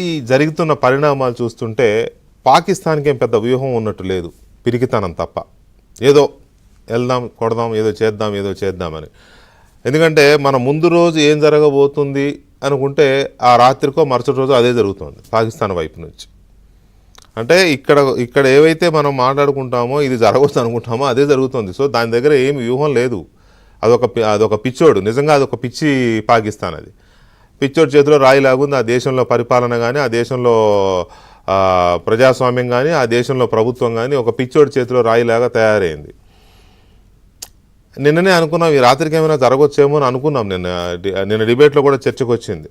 ఈ జరుగుతున్న పరిణామాలు చూస్తుంటే పాకిస్తాన్కి ఏం పెద్ద వ్యూహం ఉన్నట్టు లేదు, పిరికితనం తప్ప. ఏదో వెళ్దాం, కొడదాం, ఏదో చేద్దామని. ఎందుకంటే మన ముందు రోజు ఏం జరగబోతుంది అనుకుంటే ఆ రాత్రికో మరుసటి రోజు అదే జరుగుతుంది పాకిస్తాన్ వైపు నుంచి. అంటే ఇక్కడ ఏవైతే మనం మాట్లాడుకుంటామో ఇది జరగవచ్చు అనుకుంటామో అదే జరుగుతుంది. సో దాని దగ్గర ఏమి వ్యూహం లేదు. అదొక పిచ్చోడు, నిజంగా అదొక పిచ్చి పాకిస్తాన్. అది పిచ్చోడు చేతిలో రాయి లాగుంది. ఆ దేశంలో పరిపాలన కానీ, ఆ దేశంలో ప్రజాస్వామ్యం కానీ, ఆ దేశంలో ప్రభుత్వం కానీ ఒక పిచ్చోడి చేతిలో రాయిలాగా తయారైంది. నిన్ననే అనుకున్నాం ఈ రాత్రికి ఏమైనా జరగవచ్చేమో అని అనుకున్నాం. నిన్న డిబేట్లో కూడా చర్చకు వచ్చింది.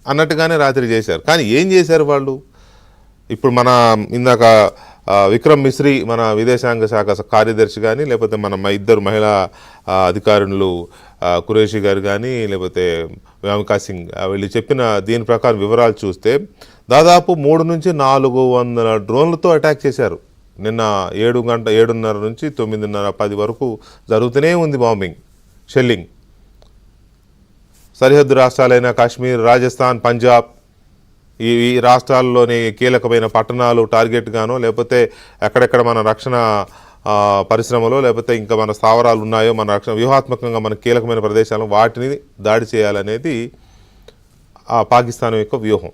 అన్నట్టుగానే రాత్రి చేశారు. కానీ ఏం చేశారు వాళ్ళు? ఇప్పుడు మన ఇందాక విక్రమ్ మిశ్రీ మన విదేశాంగ శాఖ కార్యదర్శి కానీ, లేకపోతే మన ఇద్దరు మహిళా అధికారులు కురేషి గారు కానీ, లేకపోతే వ్యామికా సింగ్ వీళ్ళు చెప్పిన దీని ప్రకారం వివరాలు చూస్తే దాదాపు 3 నుంచి 400 డ్రోన్లతో అటాక్ చేశారు. నిన్న 7:30 నుంచి 9:30, 10 వరకు జరుగుతూనే ఉంది బాంబింగ్, షెల్లింగ్. సరిహద్దు రాష్ట్రాలైన కాశ్మీర్, రాజస్థాన్, పంజాబ్ ఈ రాష్ట్రాల్లోని కీలకమైన పట్టణాలు టార్గెట్గానో, లేకపోతే ఎక్కడెక్కడ మన రక్షణ పరిశ్రమలో, లేకపోతే ఇంకా మన స్థావరాలు ఉన్నాయో, మన రక్షణ వ్యూహాత్మకంగా మన కీలకమైన ప్రదేశాలను వాటిని దాడి చేయాలనేది ఆ పాకిస్తాన్ యొక్క వ్యూహం.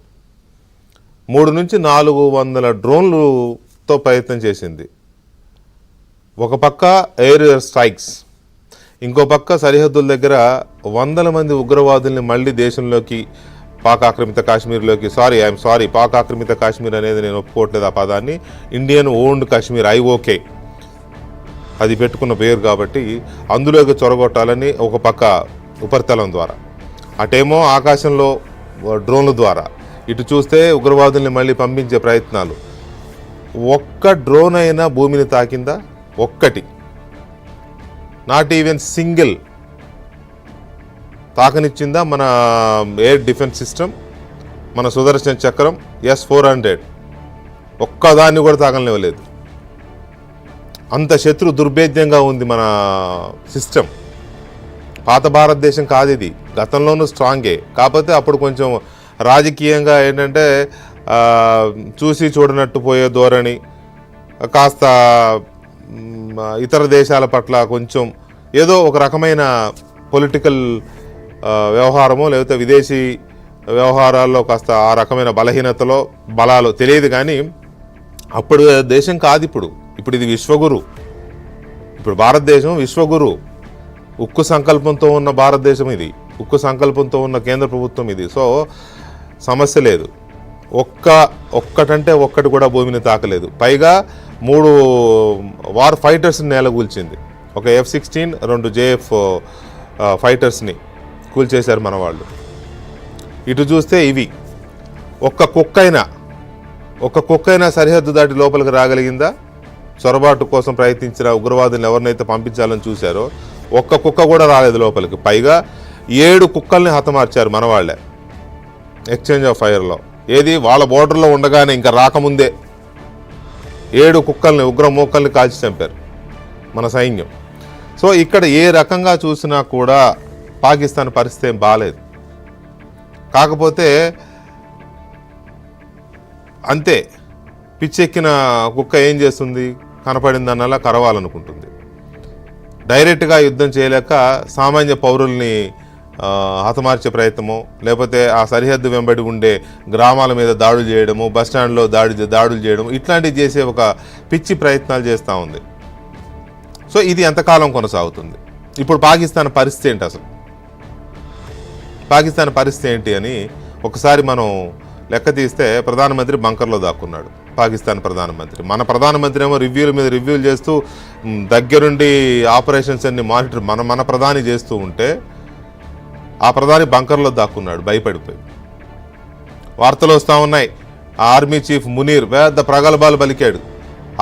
3 నుంచి 400 డ్రోన్లతో ప్రయత్నం చేసింది. ఒక పక్క ఎయిర్ స్ట్రైక్స్, ఇంకో పక్క సరిహద్దుల దగ్గర 100 మంది ఉగ్రవాదుల్ని మళ్ళీ దేశంలోకి, పాక్ ఆక్రమిత కాశ్మీర్లోకి, పాక్ ఆక్రమిత కాశ్మీర్ అనేది నేను ఒప్పుకోవట్లేదు ఆ పదాన్ని, ఇండియన్ ఓన్డ్ కాశ్మీర్, ఐఓకే అది పెట్టుకున్న పేరు కాబట్టి అందులోకి చొరగొట్టాలని ఒక పక్క ఉపరితలం ద్వారా, అటేమో ఆకాశంలో డ్రోన్ల ద్వారా, ఇటు చూస్తే ఉగ్రవాదుల్ని మళ్ళీ పంపించే ప్రయత్నాలు. ఒక్క డ్రోన్ అయినా భూమిని తాకిందా? ఒక్కటి, నాట్ ఈవెన్ సింగిల్ తాకనిచ్చిందా మన ఎయిర్ డిఫెన్స్ సిస్టమ్, మన సుదర్శన చక్రం S-400 ఒక్కదాన్ని కూడా తాకనివ్వలేదు. అంత శత్రు దుర్భేద్యంగా ఉంది మన సిస్టమ్. పాత భారతదేశం కాదు ఇది, గతంలోనూ స్ట్రాంగే. కాకపోతే అప్పుడు కొంచెం రాజకీయంగా ఏంటంటే చూసి చూడనట్టు పోయే ధోరణి, కాస్త ఇతర దేశాల పట్ల కొంచెం ఏదో ఒక రకమైన పొలిటికల్ వ్యవహారమో, లేకపోతే విదేశీ వ్యవహారాల్లో కాస్త ఆ రకమైన బలహీనతలో బలాలు తెలియదు. కానీ అప్పుడు దేశం కాదు ఇప్పుడు ఇది విశ్వగురు. ఇప్పుడు భారతదేశం విశ్వగురు. ఉక్కు సంకల్పంతో ఉన్న భారతదేశం ఇది, ఉక్కు సంకల్పంతో ఉన్న కేంద్ర ప్రభుత్వం ఇది. సో సమస్య లేదు. ఒక్కటంటే ఒక్కటి కూడా భూమిని తాకలేదు. పైగా 3 వార్ ఫైటర్స్ని నేలగూల్చింది. ఒక F-16, 2 JF ఫైటర్స్ని కూల్చేశారు మన వాళ్ళు. ఇటు చూస్తే ఇవి ఒక్క కుక్కైనా సరిహద్దు దాటి లోపలికి రాగలిగిందా? చొరబాటు కోసం ప్రయత్నించిన ఉగ్రవాదులను ఎవరినైతే పంపించాలని చూశారో ఒక్క కుక్క కూడా రాలేదు లోపలికి. పైగా 7 కుక్కల్ని హతమార్చారు మన వాళ్ళే ఎక్స్చేంజ్ ఆఫ్ ఫైర్లో. ఏది వాళ్ళ బోర్డర్లో ఉండగానే ఇంకా రాకముందే 7 కుక్కల్ని, ఉగ్రమూకల్ని కాల్చి చంపారు మన సైన్యం. సో ఇక్కడ ఏ రకంగా చూసినా కూడా పాకిస్తాన్ పరిస్థితి ఏం బాగాలేదు. కాకపోతే అంతే, పిచ్చెక్కిన కుక్క ఏం చేస్తుంది? కనపడిందన్నలా కరవాలనుకుంటుంది. డైరెక్ట్గా యుద్ధం చేయలేక సామాన్య పౌరుల్ని హతమార్చే ప్రయత్నమో, లేకపోతే ఆ సరిహద్దు వెంబడి ఉండే గ్రామాల మీద దాడులు చేయడము, బస్టాండ్లో దాడులు చేయడం, ఇట్లాంటివి చేసే ఒక పిచ్చి ప్రయత్నాలు చేస్తూ ఉంది. సో ఇది ఎంతకాలం కొనసాగుతుంది? ఇప్పుడు పాకిస్తాన్ పరిస్థితి ఏంటి? అసలు పాకిస్తాన్ పరిస్థితి ఏంటి అని ఒకసారి మనం లెక్క తీస్తే, ప్రధానమంత్రి బంకర్లో దాక్కున్నాడు. పాకిస్తాన్ ప్రధానమంత్రి, మన ప్రధానమంత్రి ఏమో రివ్యూల మీద రివ్యూలు చేస్తూ దగ్గరుండి ఆపరేషన్స్ అన్ని మానిటర్ మన ప్రధాని చేస్తూ ఉంటే, ఆ ప్రధాని బంకర్లో దాక్కున్నాడు భయపడిపోయి. వార్తలు వస్తూ ఉన్నాయి, ఆర్మీ చీఫ్ మునీర్ పెద్ద ప్రగల్భాలు పలికాడు.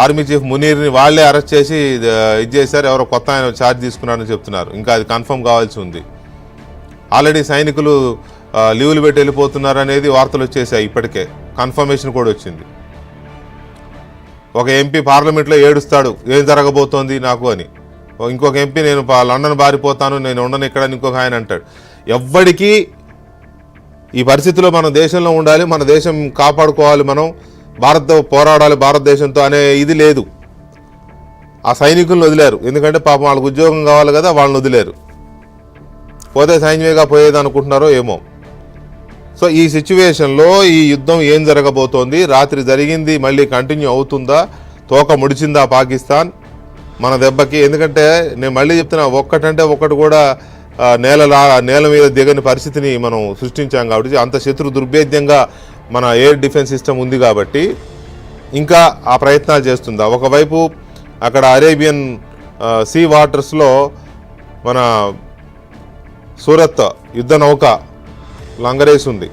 ఆర్మీ చీఫ్ మునీర్ని వాళ్లే అరెస్ట్ చేసి ఇది చేశారు, ఎవరో కొత్త ఆయన ఛార్జ్ తీసుకున్నారని చెప్తున్నారు. ఇంకా అది కన్ఫర్మ్ కావాల్సి ఉంది. ఆల్రెడీ సైనికులు లీవులు పెట్టి వెళ్ళిపోతున్నారు అనేది వార్తలు వచ్చేసాయి. ఇప్పటికే కన్ఫర్మేషన్ కూడా వచ్చింది. ఒక ఎంపీ పార్లమెంట్లో ఏడుస్తాడు, ఏం జరగబోతోంది నాకు అని. ఇంకొక ఎంపీ నేను లండన్ బారిపోతాను, నేను ఉండను ఇక్కడ, ఇంకొక ఆయన అంటాడు. ఎవ్వడికి ఈ పరిస్థితిలో మన దేశంలో ఉండాలి, మన దేశం కాపాడుకోవాలి, మనం భారత్తో పోరాడాలి భారతదేశంతో అనే ఇది లేదు. ఆ సైనికులను వదిలేరు, ఎందుకంటే పాపం వాళ్ళకు ఉద్యోగం కావాలి కదా, వాళ్ళని వదిలేరు. పోతే సైన్యమేగా పోయేది అనుకుంటున్నారో ఏమో. సో ఈ సిచ్యువేషన్లో ఈ యుద్ధం ఏం జరగబోతోంది, రాత్రి జరిగింది మళ్ళీ కంటిన్యూ అవుతుందా, తోక ముడిచిందా పాకిస్తాన్ మన దెబ్బకి? ఎందుకంటే నేను మళ్ళీ చెప్తున్నా, ఒక్కటంటే ఒక్కటి కూడా నేల మీద దిగని పరిస్థితిని మనం సృష్టించాం కాబట్టి, అంత శత్రు దుర్భేద్యంగా మన ఎయిర్ డిఫెన్స్ సిస్టమ్ ఉంది కాబట్టి ఇంకా ఆ ప్రయత్నాలు చేస్తుందా. ఒకవైపు అక్కడ అరేబియన్ సీ వాటర్స్లో మన సూరత్ యుద్ధ నౌక లంగరేసి ఉంది,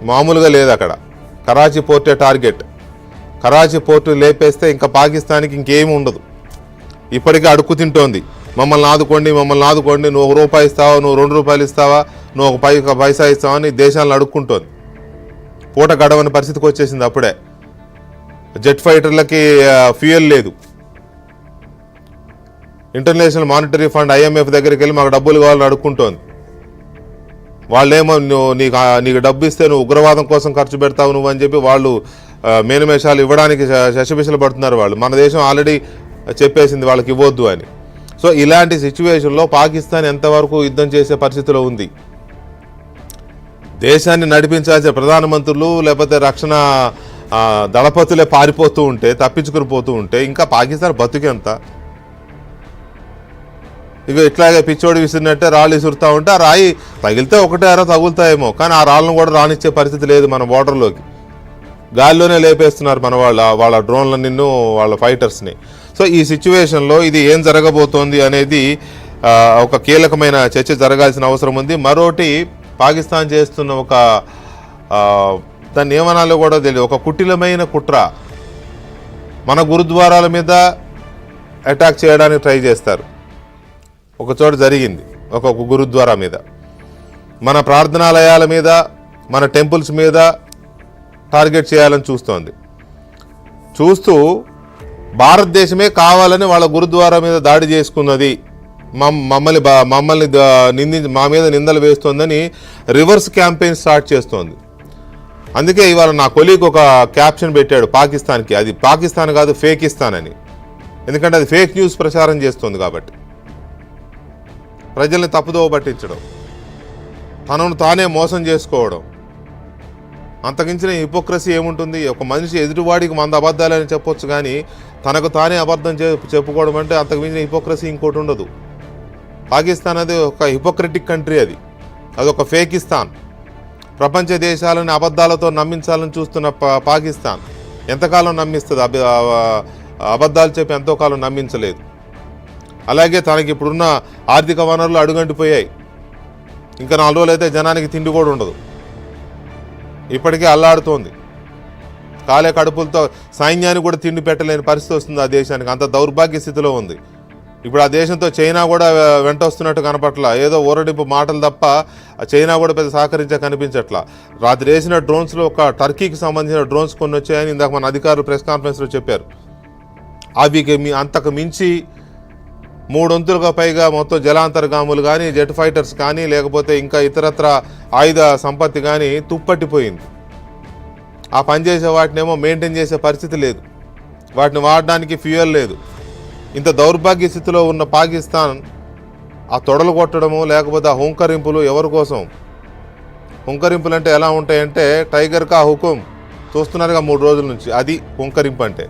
మామూలుగా లేదు అక్కడ. కరాచీ పోర్టే టార్గెట్. కరాచీ పోర్టు లేపేస్తే ఇంకా పాకిస్తాన్కి ఇంకేమీ ఉండదు. ఇప్పటికే అడుక్కు తింటోంది, మమ్మల్ని ఆదుకోండి, నువ్వు ₹1 ఇస్తావా, నువ్వు ₹2 ఇస్తావా, నువ్వు ఒక పైసా ఇస్తావా అని దేశాలను అడుక్కుంటోంది. పూట గడవని పరిస్థితికి వచ్చేసింది. అప్పుడే జెట్ ఫైటర్లకి ఫ్యూయల్ లేదు. ఇంటర్నేషనల్ మానిటరీ ఫండ్ IMF దగ్గరికి వెళ్ళి మాకు డబ్బులు కావాలని అడుక్కుంటోంది. వాళ్ళేమో నీకు డబ్బు ఇస్తే నువ్వు ఉగ్రవాదం కోసం ఖర్చు పెడతావు నువ్వు అని చెప్పి వాళ్ళు మేనమేషాలు ఇవ్వడానికి శశబిషలు పడుతున్నారు వాళ్ళు. మన దేశం ఆల్రెడీ చెప్పేసింది వాళ్ళకి ఇవ్వద్దు అని. సో ఇలాంటి సిచ్యువేషన్లో పాకిస్తాన్ ఎంతవరకు యుద్ధం చేసే పరిస్థితిలో ఉంది? దేశాన్ని నడిపించాల్సిన ప్రధానమంత్రులు లేకపోతే రక్షణ దళపతులే పారిపోతూ ఉంటే, తప్పించుకుని పోతూ ఉంటే ఇంకా పాకిస్తాన్ బతుకెంత? ఇక ఇట్లాగే పిచ్చోడి విసిరినట్టే రాళ్ళు విసురుతూ ఉంటే ఆ రాయి తగిలితే ఒకటే అర తగులుతాయేమో, కానీ ఆ రాళ్ళను కూడా రానిచ్చే పరిస్థితి లేదు మన బోర్డర్లోకి. గాల్లోనే లేపేస్తున్నారు మన వాళ్ళ డ్రోన్ల వాళ్ళ ఫైటర్స్ని. సో ఈ సిచ్యువేషన్లో ఇది ఏం జరగబోతోంది అనేది ఒక కీలకమైన చర్చ జరగాల్సిన అవసరం ఉంది. మరోటి, పాకిస్తాన్ చేస్తున్న ఒక దాన్ని ఏమనాలో కూడా తెలియదు, ఒక కుటిలమైన కుట్ర. మన గురుద్వారాల మీద అటాక్ చేయడానికి ట్రై చేస్తారు. ఒక చోట జరిగింది, ఒక గురుద్వారా మీద, మన ప్రార్థనాలయాల మీద, మన టెంపుల్స్ మీద టార్గెట్ చేయాలని చూస్తూ భారతదేశమే కావాలని వాళ్ళ గురుద్వారా మీద దాడి చేసుకున్నది, మమ్మల్ని మా మీద నిందలు వేస్తోందని రివర్స్ క్యాంపెయిన్ స్టార్ట్ చేస్తోంది. అందుకే ఇవాళ నా కొలీగ్ ఒక క్యాప్షన్ పెట్టాడు పాకిస్తాన్కి, అది పాకిస్తాన్ కాదు ఫేకిస్తాన్ అని. ఎందుకంటే అది ఫేక్ న్యూస్ ప్రచారం చేస్తుంది కాబట్టి, ప్రజల్ని తప్పుదోవ పట్టించడం, తనను తానే మోసం చేసుకోవడం. అంతకించిన హిపోక్రసీ ఏముంటుంది? ఒక మనిషి ఎదుటివాడికి 100 అబద్ధాలని చెప్పొచ్చు, కానీ తనకు తానే అబద్ధం చెప్పుకోవడం అంటే అంతకుమించిన హిపోక్రసీ ఇంకోటి ఉండదు. పాకిస్తాన్ అది ఒక హిపోక్రటిక్ కంట్రీ, అదొక ఫేకిస్తాన్. ప్రపంచ దేశాలను అబద్ధాలతో నమ్మించాలని చూస్తున్న పాకిస్తాన్ ఎంతకాలం నమ్మిస్తుంది? అబద్ధాలు చెప్పి ఎంతో కాలం నమ్మించలేదు. అలాగే తనకి ఇప్పుడున్న ఆర్థిక వనరులు అడుగంటిపోయాయి. ఇంకా 4 రోజులు అయితే జనానికి తిండి కూడా ఉండదు. ఇప్పటికే అల్లాడుతోంది. కాలే కడుపులతో సైన్యానికి కూడా తిండి పెట్టలేని పరిస్థితి వస్తుంది ఆ దేశానికి. అంత దౌర్భాగ్య స్థితిలో ఉంది. ఇప్పుడు ఆ దేశంతో చైనా కూడా వెంట వస్తున్నట్టు కనపట్లా. ఏదో ఊరడింపు మాటలు తప్ప చైనా కూడా పెద్ద సహకరించే కనిపించట్లా. రాత్రి వేసిన డ్రోన్స్లో ఒక టర్కీకి సంబంధించిన డ్రోన్స్ కొన్ని వచ్చాయని ఇందాక మన అధికారులు ప్రెస్ కాన్ఫరెన్స్లో చెప్పారు. అవి అంతకు మించి 3 వంతులుగా పైగా మొత్తం జలాంతర్గాములు కానీ, జెట్ ఫైటర్స్ కానీ, లేకపోతే ఇంకా ఇతరత్ర ఆయుధ సంపత్తి కానీ తుప్పట్టిపోయింది. ఆ పనిచేసే వాటినేమో మెయింటైన్ చేసే పరిస్థితి లేదు, వాటిని వాడడానికి ఫ్యూయల్ లేదు. ఇంత దౌర్భాగ్య స్థితిలో ఉన్న పాకిస్తాన్ ఆ తొడలు కొట్టడము, లేకపోతే ఆ హుంకరింపులు ఎవరి కోసం? హుంకరింపులు అంటే ఎలా ఉంటాయంటే, టైగర్ కా హుకుం చూస్తున్నారుగా 3 రోజుల నుంచి, అది హుంకరింపు అంటే.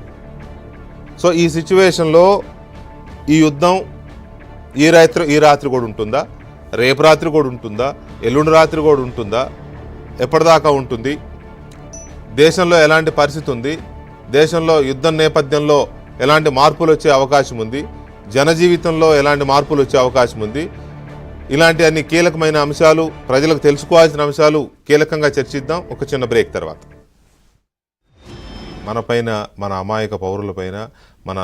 సో ఈ సిచ్యువేషన్లో ఈ యుద్ధం ఈ రాత్రి కూడా ఉంటుందా, రేపు రాత్రి కూడా ఉంటుందా, ఎల్లుండి రాత్రి కూడా ఉంటుందా, ఎప్పటిదాకా ఉంటుంది? దేశంలో ఎలాంటి పరిస్థితి ఉంది? దేశంలో యుద్ధం నేపథ్యంలో ఎలాంటి మార్పులు వచ్చే అవకాశం ఉంది? జనజీవితంలో ఎలాంటి మార్పులు వచ్చే అవకాశం ఉంది? ఇలాంటి అన్ని కీలకమైన అంశాలు, ప్రజలకు తెలుసుకోవాల్సిన అంశాలు కీలకంగా చర్చిద్దాం ఒక చిన్న బ్రేక్ తర్వాత. మనపైన, మన అమాయక పౌరులపైన, మన